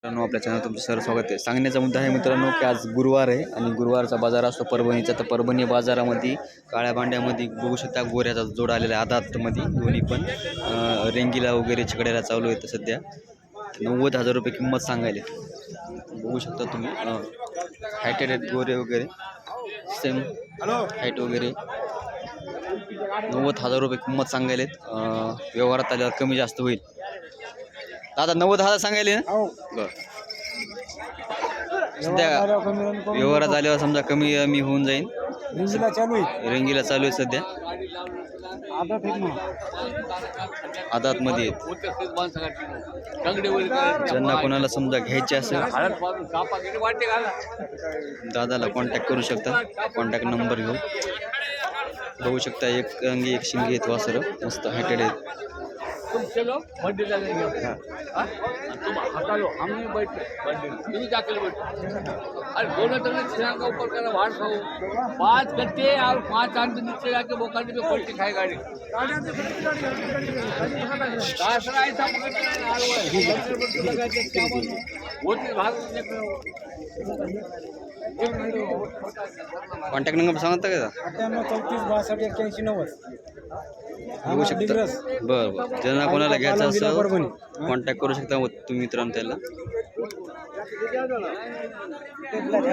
मित्रांनो, आपल्या चॅनल तुमचं सर स्वागत आहे. सांगण्याचा मुद्दा आहे मित्रांनो की आज गुरुवार आहे आणि गुरुवारचा बाजार असतो परभणीचा. तर परभणी बाजारामध्ये काळ्या भांड्यामध्ये बघू शकता गोऱ्याचा जोड आलेला आहे आदातमध्ये दोन्ही पण रेंगीला वगैरे चिकड्याला चालू आहे. तर सध्या 90,000 रुपये किंमत सांगायला बघू शकता तुम्ही. हायटेड आहेत गोरे वगैरे सेम हाईट वगैरे. 90,000 रुपये किंमत सांगायलेत. व्यवहारात आल्यावर कमी जास्त होईल. दादा 90,000 सांगायले ना. बरं, सध्या व्यवहारात आल्यावर समजा कमी होऊन जाईल. रेंगीला चालू आहे सध्या. आदातमध्ये ज्यांना कोणाला समजा घ्यायचे असेल दादाला कॉन्टॅक्ट करू शकता. कॉन्टॅक्ट नंबर घेऊ. बघू शकता एक अंगी एक शिंगी आहेत वासर मस्त हायटेड आहेत. तुम चलो बर्थडे लगेंगे हाँ तुम हटा लो हम नहीं बैठे तुम जाकर बैठो अरे दोनों तरफ सिर का ऊपर करा भाड़ खाओ 5 गट्टे और 5 आदमी नीचे जाके वो करने पे पलटी खाए गाड़ी ऐसा कॉन्टॅक्ट नंबर सांगता का? 98 34 62 81 90. बघू शकता. बरं बरं, ज्यांना कोणाला घ्यायचं असेल कॉन्टॅक्ट करू शकता तुम्ही मित्रांनो त्याला.